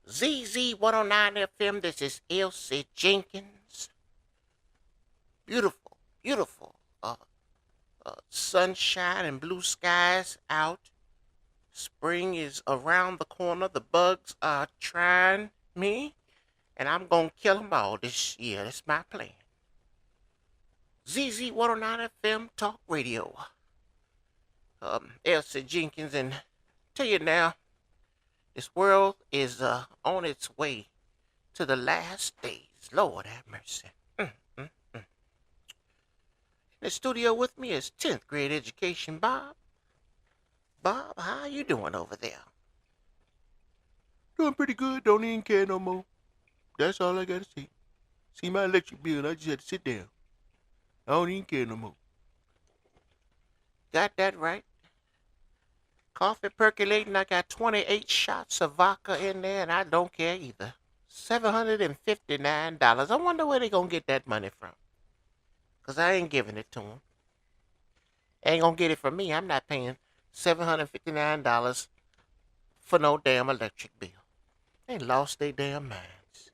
ZZ109FM, this is Elsie Jenkins. Beautiful, beautiful sunshine and blue skies out. Spring is around the corner. The bugs are trying me, and I'm going to kill them all this year. That's my plan. ZZ109FM Talk Radio. Elsie Jenkins, and tell you now, this world is on its way to the last days. Lord have mercy. In the studio with me is 10th grade education Bob. Bob, how you doing over there? Doing pretty good. Don't even care no more. That's all I gotta say. See my electric bill. I just had to sit down. I don't even care no more. Got that right. Coffee percolating. I got 28 shots of vodka in there, and I don't care either. $759. I wonder where they gonna get that money from. Because I ain't giving it to them. Ain't gonna get it from me. I'm not paying $759 for no damn electric bill. They lost their damn minds.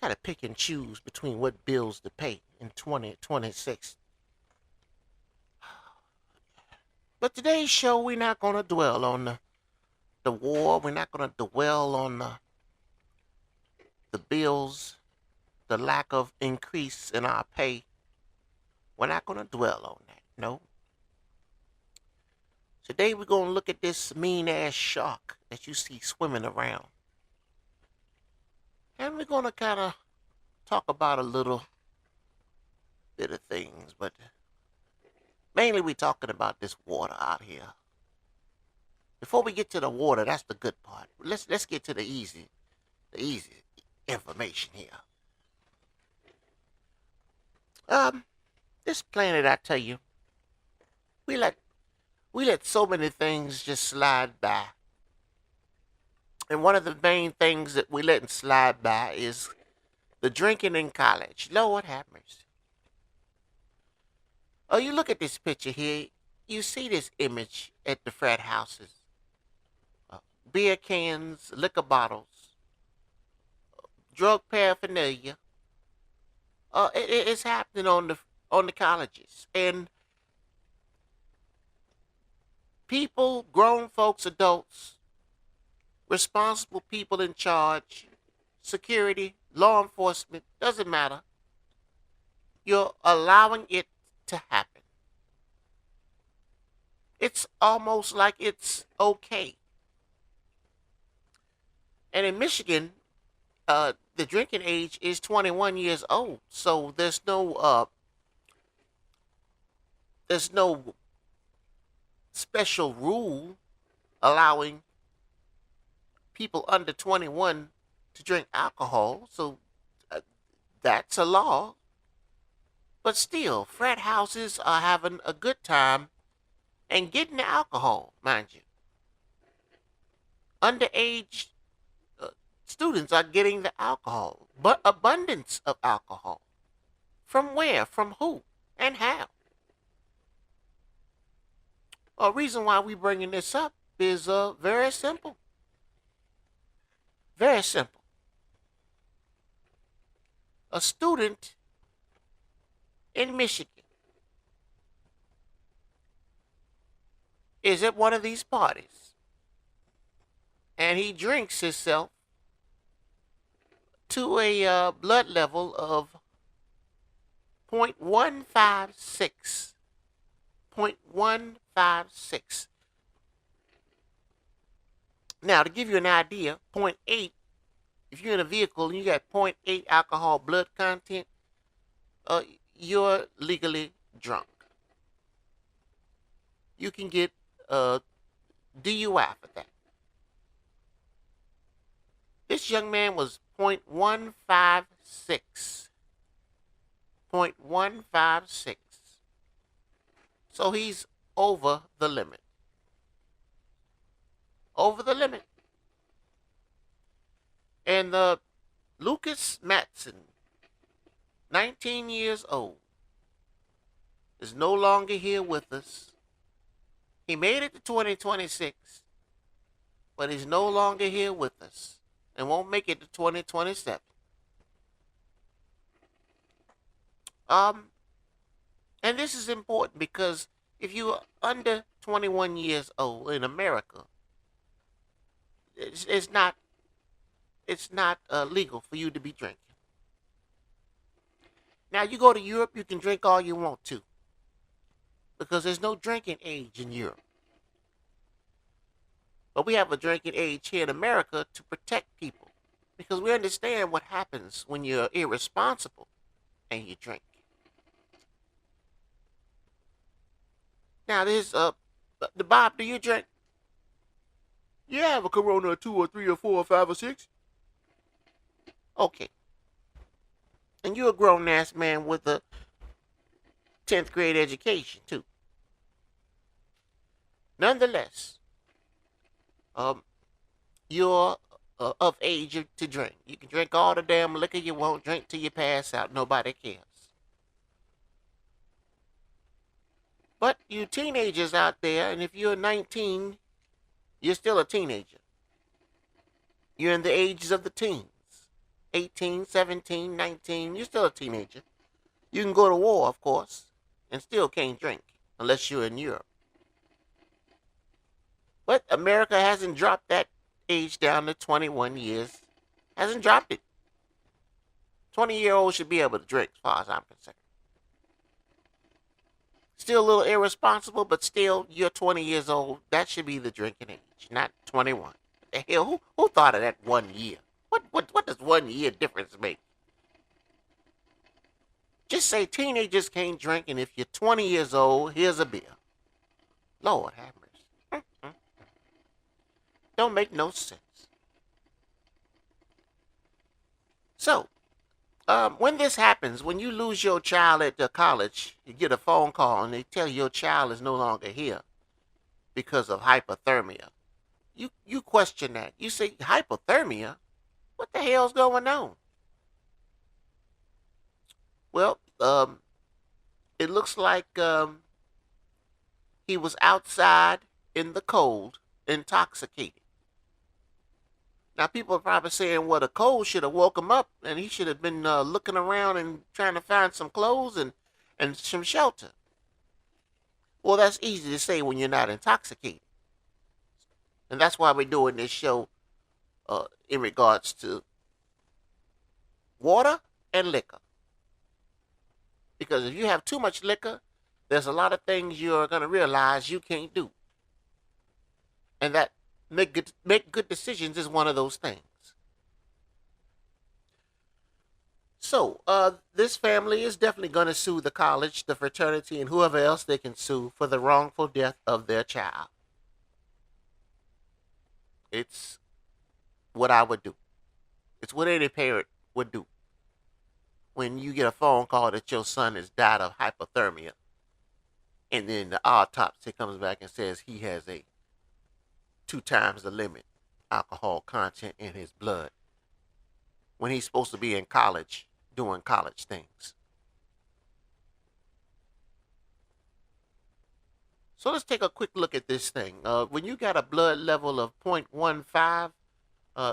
Gotta pick and choose between what bills to pay in 2026. But today's show, we're not going to dwell on the war. We're not going to dwell on the bills, the lack of increase in our pay. We're not going to dwell on that, no. Today we're going to look at this mean-ass shark that you see swimming around. And we're going to kind of talk about a little bit of things, but mainly we're talking about this water out here. Before we get to the water, that's the good part. Let's get to the easy information here. This planet, I tell you, we let so many things just slide by. And one of the main things that we letting slide by is the drinking in college. Lord have mercy. Oh, you look at this picture here. You see this image at the frat houses. Beer cans, liquor bottles, drug paraphernalia. It's happening on the colleges. And people, grown folks, adults, responsible people in charge, security, law enforcement, doesn't matter. You're allowing it to happen. It's almost like it's okay. And in Michigan, the drinking age is 21 years old, so there's no special rule allowing people under 21 to drink alcohol. So that's a law. But still, frat houses are having a good time and getting the alcohol, mind you. Underage students are getting the alcohol, but abundance of alcohol. From where? From who? And how? A reason why we bringing this up is very simple. Very simple. A student in Michigan is at one of these parties, and he drinks himself to a blood level of 0.156. 0.156. Now, to give you an idea, 0.8, if you're in a vehicle and you got 0.8 alcohol blood content, you're legally drunk. You can get DUI for that. This young man was 0.156. 0.156. So he's over the limit. Over the limit. And Lucas Matson, 19 years old, is no longer here with us. He made it to 2026, but he's no longer here with us and won't make it to 2027. And this is important because if you're under 21 years old in America, it's not legal for you to be drinking. Now you go to Europe, you can drink all you want to because there's no drinking age in Europe. But we have a drinking age here in America to protect people because we understand what happens when you're irresponsible and you drink. Now there's the Bob, do you drink? Yeah, I have a Corona or 2 or 3 or 4 or 5 or 6. Okay. And you're a grown ass man with a 10th grade education too. Nonetheless, you're of age to drink. You can drink all the damn liquor you want, drink till you pass out. Nobody cares. But you teenagers out there, and if you're 19, you're still a teenager. You're in the ages of the teens. 18, 17, 19, you're still a teenager. You can go to war, of course, and still can't drink unless you're in Europe. But America hasn't dropped that age down to 21 years. Hasn't dropped it. 20-year-olds should be able to drink, as far as I'm concerned. Still a little irresponsible, but still, you're 20 years old. That should be the drinking age, not 21. What the hell? Who thought of that 1 year? What does 1 year difference make? Just say teenagers can't drink, and if you're 20 years old, here's a beer. Lord have mercy. Don't make no sense. So, when this happens, when you lose your child at the college, you get a phone call and they tell you your child is no longer here because of hypothermia. You question that. You say, hypothermia? What the hell's going on? Well, it looks like he was outside in the cold, intoxicated. Now, people are probably saying, well, the cold should have woke him up and he should have been looking around and trying to find some clothes and some shelter. Well, that's easy to say when you're not intoxicated. And that's why we're doing this show in regards to water and liquor. Because if you have too much liquor, there's a lot of things you're going to realize you can't do. And that make good decisions is one of those things. So, this family is definitely going to sue the college, the fraternity, and whoever else they can sue for the wrongful death of their child. It's what I would do. It's what any parent would do. When you get a phone call that your son has died of hypothermia, and then the autopsy comes back and says he has a 2 times the limit alcohol content in his blood, when he's supposed to be in college doing college things. So let's take a quick look at this thing. When you got a blood level of 0.15,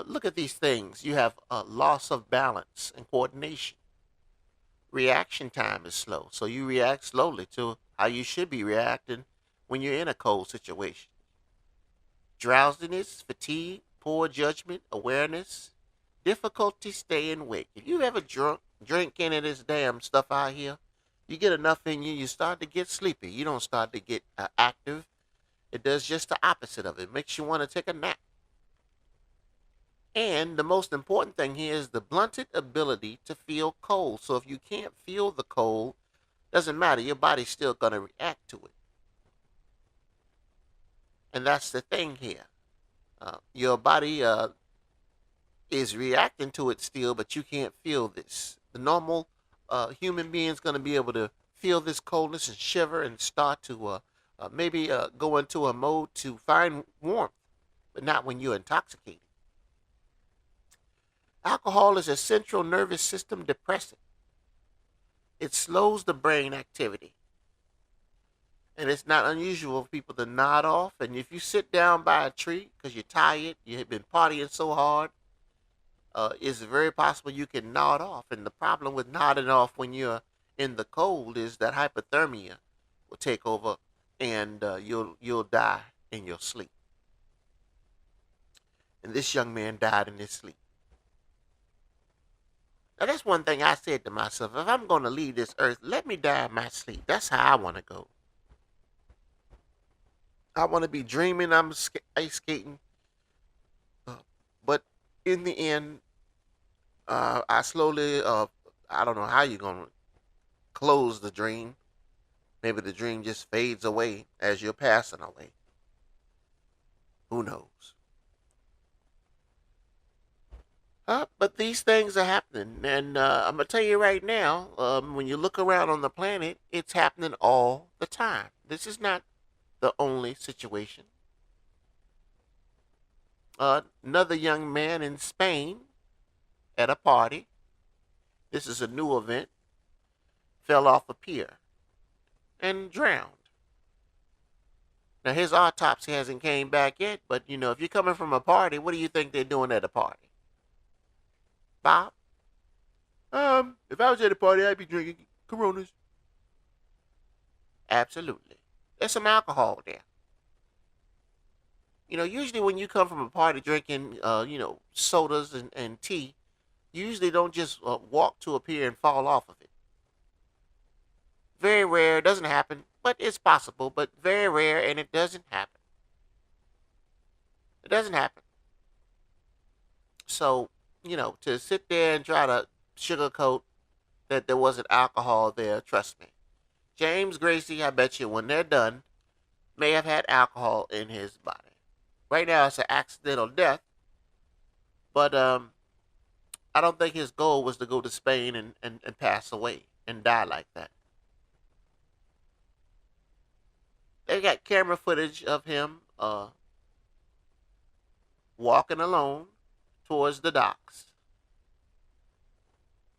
look at these things. You have a loss of balance and coordination. Reaction time is slow, so you react slowly to how you should be reacting when you're in a cold situation. Drowsiness, fatigue, poor judgment, awareness, difficulty staying awake. If you ever drink any of this damn stuff out here, you get enough in you, you start to get sleepy. You don't start to get active. It does just the opposite of it. It makes you want to take a nap. And the most important thing here is the blunted ability to feel cold. So if you can't feel the cold, doesn't matter. Your body's still going to react to it. And that's the thing here. Your body is reacting to it still, but you can't feel this. The normal human being is going to be able to feel this coldness and shiver and start to maybe go into a mode to find warmth, but not when you're intoxicated. Alcohol is a central nervous system depressant. It slows the brain activity. And it's not unusual for people to nod off. And if you sit down by a tree because you're tired, you have been partying so hard, it's very possible you can nod off. And the problem with nodding off when you're in the cold is that hypothermia will take over, and you'll die in your sleep. And this young man died in his sleep. Now that's one thing I said to myself: if I'm going to leave this earth, let me die in my sleep. That's how I want to go. I want to be dreaming I'm ice skating, but in the end, I slowly, I don't know how you're going to close the dream. Maybe the dream just fades away as you're passing away. Who knows? But these things are happening, and I'm gonna tell you right now. When you look around on the planet, it's happening all the time. This is not the only situation. Another young man in Spain at a party. This is a new event. Fell off a pier and drowned. Now his autopsy hasn't came back yet, but if you're coming from a party, what do you think they're doing at a party? Bob? If I was at a party, I'd be drinking Coronas. Absolutely. There's some alcohol there. Usually when you come from a party drinking, sodas and tea, you usually don't just walk to a pier and fall off of it. Very rare. It doesn't happen, but it's possible, but very rare, and it doesn't happen. It doesn't happen. So, to sit there and try to sugarcoat that there wasn't alcohol there, trust me. James Gracie, I bet you, when they're done, may have had alcohol in his body. Right now, it's an accidental death, but I don't think his goal was to go to Spain and pass away and die like that. They got camera footage of him walking alone towards the docks,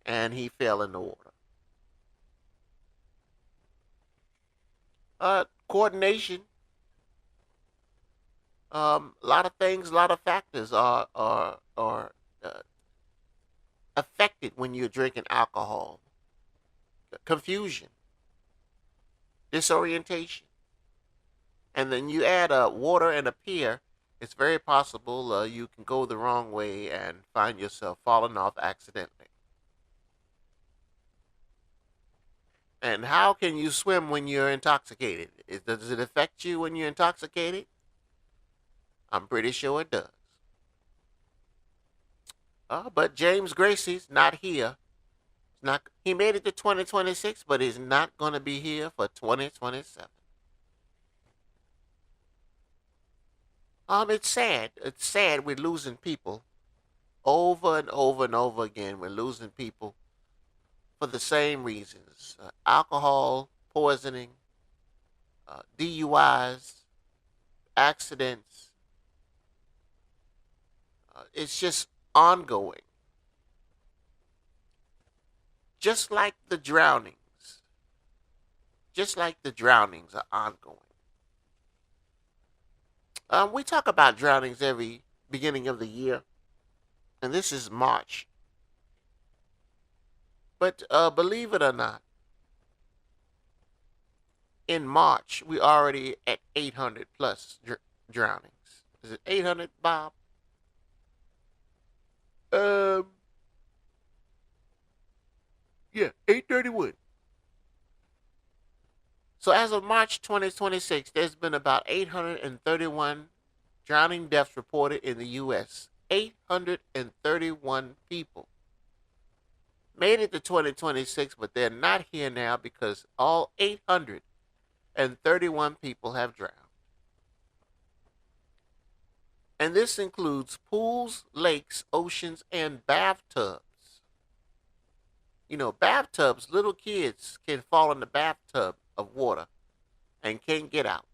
and he fell in the water. Coordination. A lot of things, a lot of factors are affected when you're drinking alcohol. Confusion, disorientation, and then you add water and a pier. It's very possible you can go the wrong way and find yourself falling off accidentally. And how can you swim when you're intoxicated? Does it affect you when you're intoxicated? I'm pretty sure it does. But James Gracie's not here. He made it to 2026, but he's not going to be here for 2027. It's sad. It's sad we're losing people over and over and over again. We're losing people for the same reasons: alcohol poisoning, DUIs, accidents. It's just ongoing. Just like the drownings. Just like the drownings are ongoing. We talk about drownings every beginning of the year, and this is March. But believe it or not, in March we already at 800 plus drownings. Is it 800, Bob? Yeah, 831. So as of March 2026, there's been about 831 drowning deaths reported in the U.S. 831 people made it to 2026, but they're not here now because all 831 people have drowned. And this includes pools, lakes, oceans, and bathtubs. Bathtubs, little kids can fall in the bathtub of water and can't get out.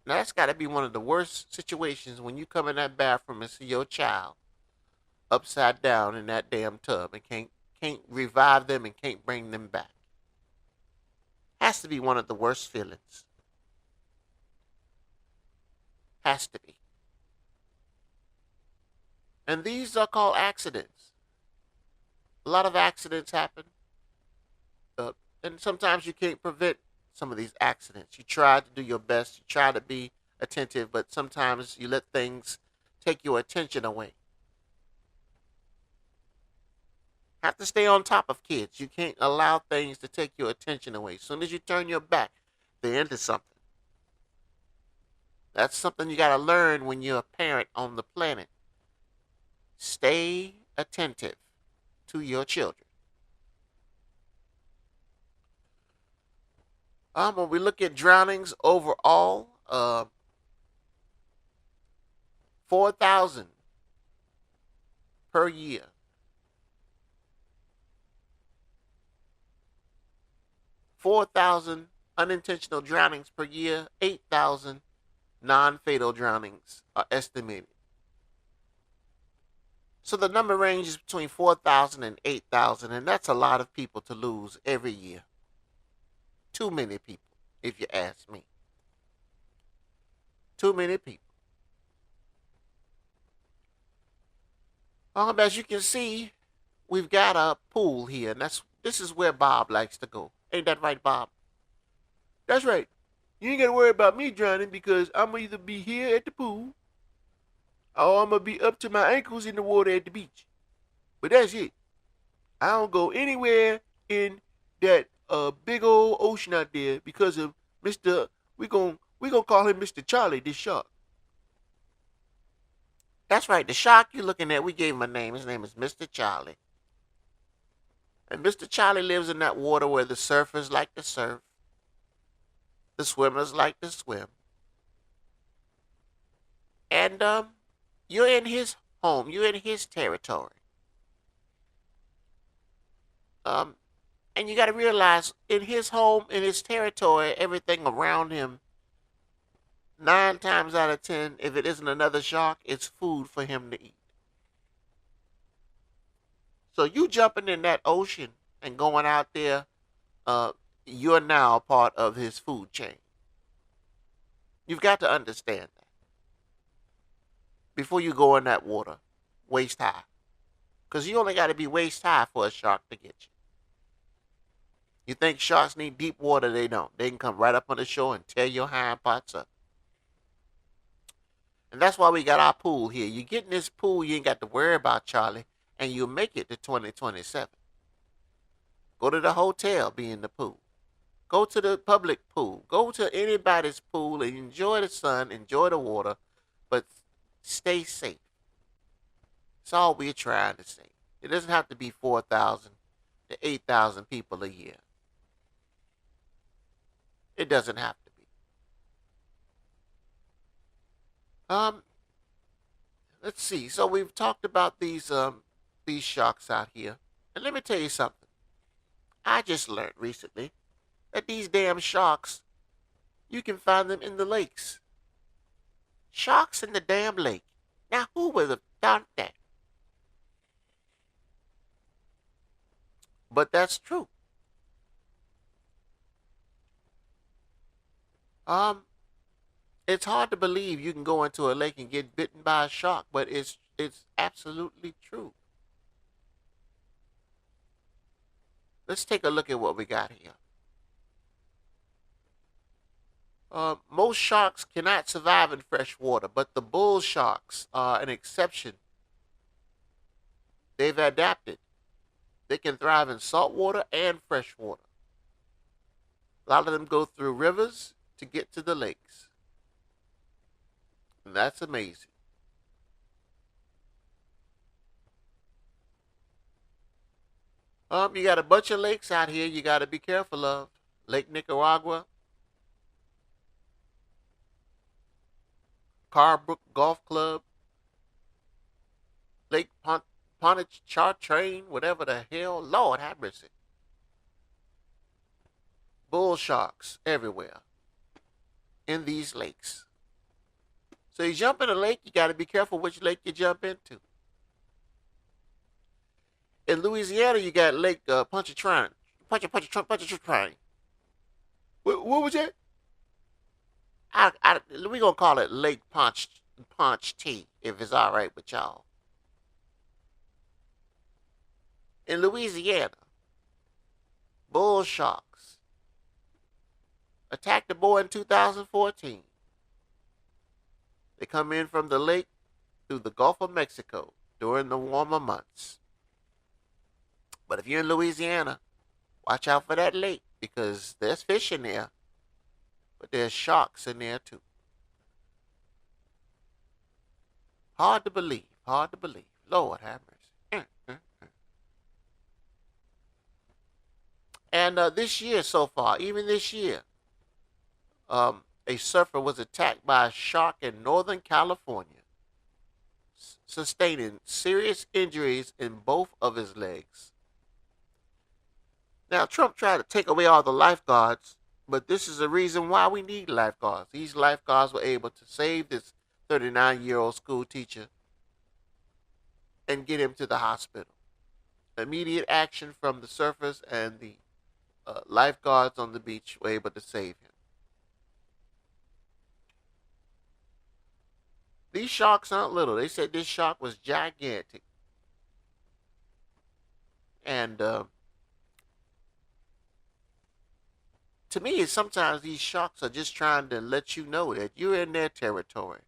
Now, that's got to be one of the worst situations when you come in that bathroom and see your child upside down in that damn tub and can't revive them and can't bring them back. Has to be one of the worst feelings. Has to be. And these are called accidents. A lot of accidents happen. And sometimes you can't prevent some of these accidents. You try to do your best. You try to be attentive, but sometimes you let things take your attention away. Have to stay on top of kids. You can't allow things to take your attention away. As soon as you turn your back, they're into something. That's something you got to learn when you're a parent on the planet. Stay attentive to your children. When we look at drownings overall, 4,000 per year. 4,000 unintentional drownings per year. 8,000 non-fatal drownings are estimated. So the number ranges between 4,000 and 8,000, and that's a lot of people to lose every year. Too many people, if you ask me. Too many people. As you can see, we've got a pool here, and this is where Bob likes to go. Ain't that right, Bob? That's right. You ain't got to worry about me drowning because I'm going to either be here at the pool or I'm going to be up to my ankles in the water at the beach. But that's it. I don't go anywhere in that big old ocean out there because of Mr. We gonna call him Mr. Charlie, this shark. That's right. The shark you're looking at, we gave him a name. His name is Mr. Charlie. And Mr. Charlie lives in that water where the surfers like to surf, the swimmers like to swim. And you're in his home. You're in his territory. And you got to realize, in his home, in his territory, everything around him, 9 times out of 10, if it isn't another shark, it's food for him to eat. So you jumping in that ocean and going out there, you're now part of his food chain. You've got to understand that. Before you go in that water, waist high. Because you only got to be waist high for a shark to get you. You think sharks need deep water? They don't. They can come right up on the shore and tear your hind parts up. And that's why we got our pool here. You get in this pool, you ain't got to worry about Charlie, and you'll make it to 2027. Go to the hotel, be in the pool. Go to the public pool. Go to anybody's pool and enjoy the sun, enjoy the water, but stay safe. That's all we're trying to say. It doesn't have to be 4,000 to 8,000 people a year. It doesn't have to be. Let's see. So we've talked about these sharks out here. And let me tell you something. I just learned recently that these damn sharks, you can find them in the lakes. Sharks in the damn lake. Now, who would have thought that? But that's true. It's hard to believe you can go into a lake and get bitten by a shark, but it's absolutely true. Let's take a look at what we got here. Most sharks cannot survive in fresh water, but the bull sharks are an exception. They've adapted. They can thrive in salt water and fresh water. A lot of them go through rivers to get to the lakes. And that's amazing. You got a bunch of lakes out here you got to be careful of. Lake Nicaragua, Carbrook Golf Club, Lake Pontchartrain, whatever the hell. Lord have mercy. Bull sharks everywhere in these lakes. So you jump in a lake, you got to be careful which lake you jump into. In Louisiana, you got Lake Pontchartrain. What was that? We gonna call it Lake Punch Tea, if it's all right with y'all. In Louisiana, bull sharks attacked a boy in 2014. They come in from the lake through the Gulf of Mexico during the warmer months. But if you're in Louisiana, watch out for that lake because there's fish in there, but there's sharks in there too. Hard to believe. Hard to believe. Lord have mercy. And this year so far, even this year, a surfer was attacked by a shark in Northern California, sustaining serious injuries in both of his legs. Now, Trump tried to take away all the lifeguards, but this is the reason why we need lifeguards. These lifeguards were able to save this 39-year-old school teacher and get him to the hospital. Immediate action from the surfers and the lifeguards on the beach were able to save him. These sharks aren't little. They said this shark was gigantic. And to me, sometimes these sharks are just trying to let you know that you're in their territory.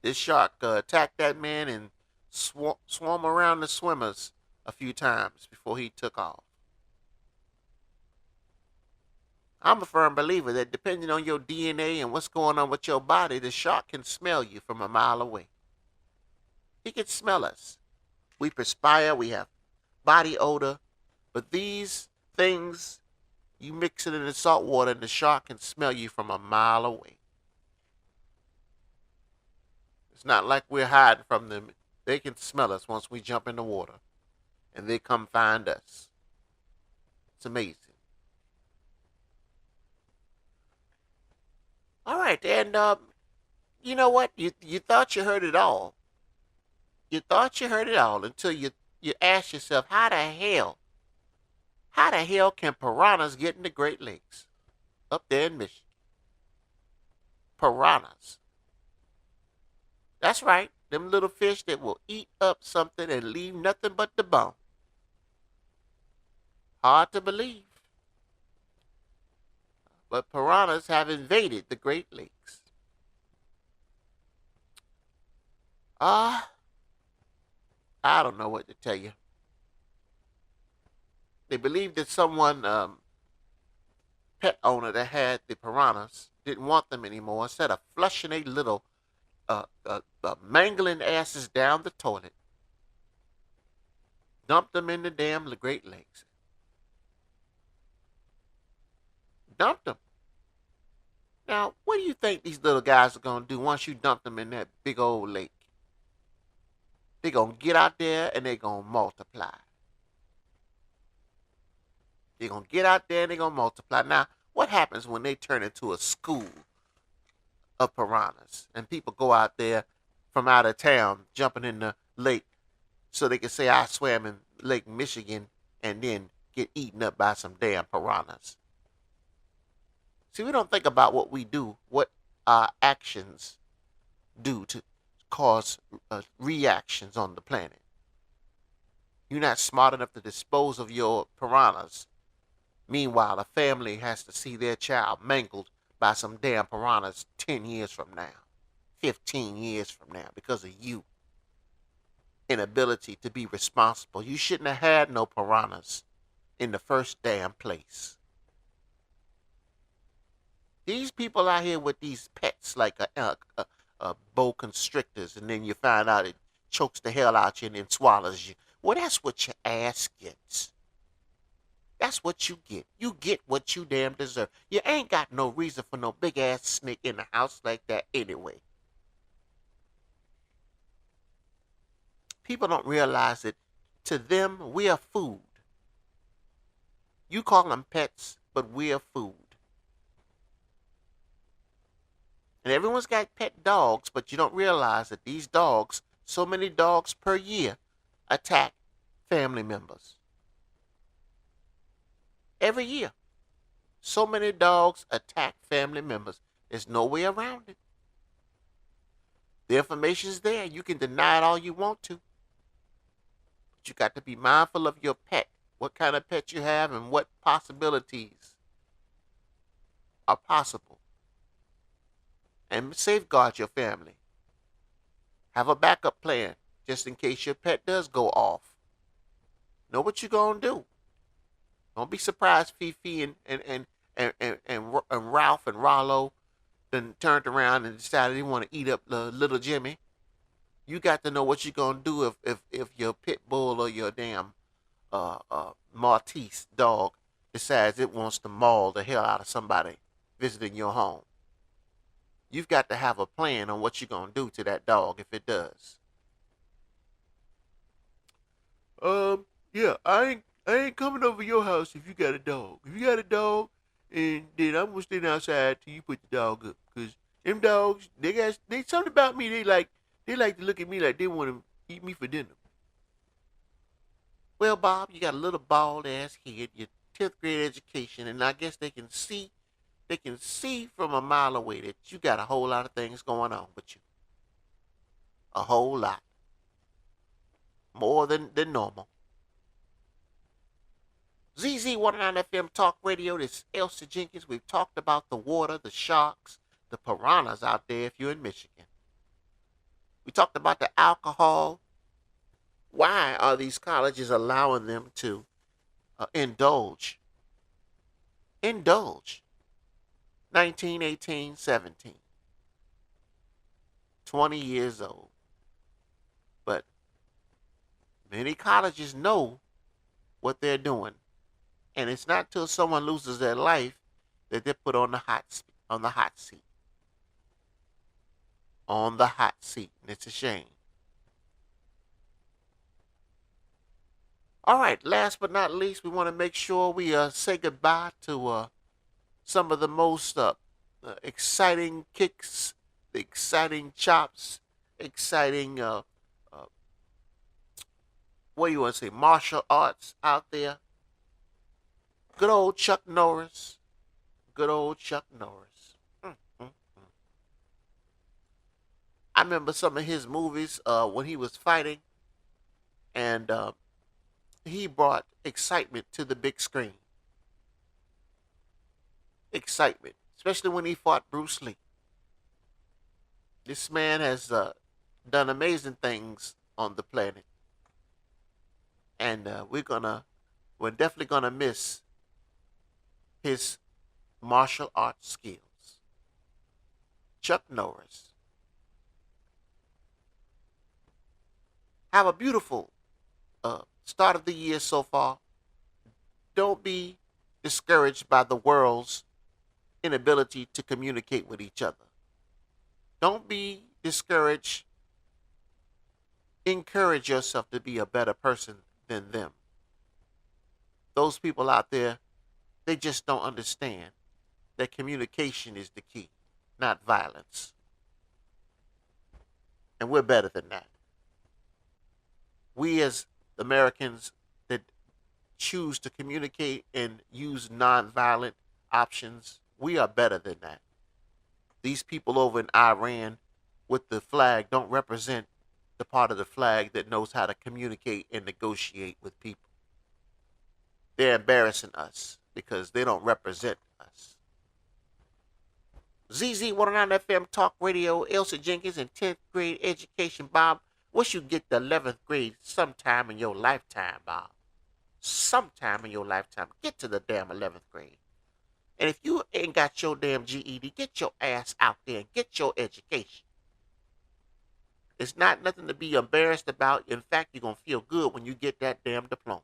This shark attacked that man and swam around the swimmers a few times before he took off. I'm a firm believer that depending on your DNA and what's going on with your body, the shark can smell you from a mile away. He can smell us. We perspire, we have body odor, but these things, you mix it in the salt water and the shark can smell you from a mile away. It's not like we're hiding from them. They can smell us once we jump in the water, and they come find us. It's amazing. All right, and you know what? You thought you heard it all. You thought you heard it all until you ask yourself, how the hell can piranhas get in the Great Lakes up there in Michigan? Piranhas. That's right, them little fish that will eat up something and leave nothing but the bone. Hard to believe. But piranhas have invaded the Great Lakes. I don't know what to tell you. They believe that someone, pet owner that had the piranhas, didn't want them anymore. Instead of flushing a little, mangling asses down the toilet, dumped them in the damn Great Lakes. Dumped them. Now, what do you think these little guys are going to do once you dump them in that big old lake? They're going to get out there and they're going to multiply. They're going to get out there and they're going to multiply. Now, what happens when they turn into a school of piranhas and people go out there from out of town jumping in the lake so they can say, I swam in Lake Michigan, and then get eaten up by some damn piranhas? See, we don't think about what we do, what our actions do to cause reactions on the planet. You're not smart enough to dispose of your piranhas. Meanwhile, a family has to see their child mangled by some damn piranhas 10 years from now, 15 years from now, because of you. Inability to be responsible. You shouldn't have had no piranhas in the first damn place. These people out here with these pets like a boa constrictors, and then you find out it chokes the hell out you and then swallows you. Well, that's what your ass gets. That's what you get. You get what you damn deserve. You ain't got no reason for no big ass snake in the house like that anyway. People don't realize that to them, we are food. You call them pets, but we are food. And everyone's got pet dogs, but you don't realize that these dogs, so many dogs per year, attack family members. Every year. So many dogs attack family members. There's no way around it. The information's there. You can deny it all you want to. But you got to be mindful of your pet, what kind of pet you have, and what possibilities are possible. And safeguard your family. Have a backup plan just in case your pet does go off. Know what you're going to do. Don't be surprised Fifi and Ralph and Rollo then turned around and decided they want to eat up the little Jimmy. You got to know what you're going to do if your pit bull or your damn Maltese dog decides it wants to maul the hell out of somebody visiting your home. You've got to have a plan on what you're going to do to that dog if it does. Yeah, I ain't coming over your house if you got a dog. If you got a dog, and then I'm gonna stand outside till you put the dog up. Cause them dogs, they something about me. They like to look at me like they want to eat me for dinner. Well, Bob, you got a little bald ass head, your 10th grade education, and I guess they can see from a mile away that you got a whole lot of things going on with you. A whole lot. More than normal. ZZ109FM Talk Radio. This is Elsie Jenkins. We've talked about the water, the sharks, the piranhas out there if you're in Michigan. We talked about the alcohol. Why are these colleges allowing them to indulge? Indulge. 19, 18, 17. 20 years old. But many colleges know what they're doing. And it's not till someone loses their life that they're put on the hot seat. On the hot seat. And it's a shame. All right, last but not least, we want to make sure we say goodbye to some of the most exciting kicks, the exciting chops, exciting, what do you want to say, martial arts out there. Good old Chuck Norris. Good old Chuck Norris. I remember some of his movies when he was fighting, and he brought excitement to the big screen. Excitement, especially when he fought Bruce Lee. This man has done amazing things on the planet, and we're definitely gonna miss his martial arts skills. Chuck Norris. Have a beautiful start of the year so far. Don't be discouraged by the world's inability to communicate with each other. Don't be discouraged. Encourage yourself to be a better person than them. Those people out there, they just don't understand that communication is the key, not violence. And we're better than that. We as Americans that choose to communicate and use nonviolent options, we are better than that. These people over in Iran with the flag don't represent the part of the flag that knows how to communicate and negotiate with people. They're embarrassing us because they don't represent us. ZZ109FM Talk Radio, Elsie Jenkins, and 10th grade education, Bob. Wish you get the 11th grade sometime in your lifetime, Bob. Sometime in your lifetime. Get to the damn 11th grade. And if you ain't got your damn GED, get your ass out there and get your education. It's not nothing to be embarrassed about. In fact, you're going to feel good when you get that damn diploma.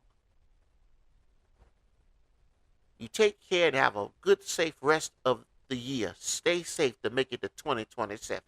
You take care and have a good, safe rest of the year. Stay safe to make it to 2027.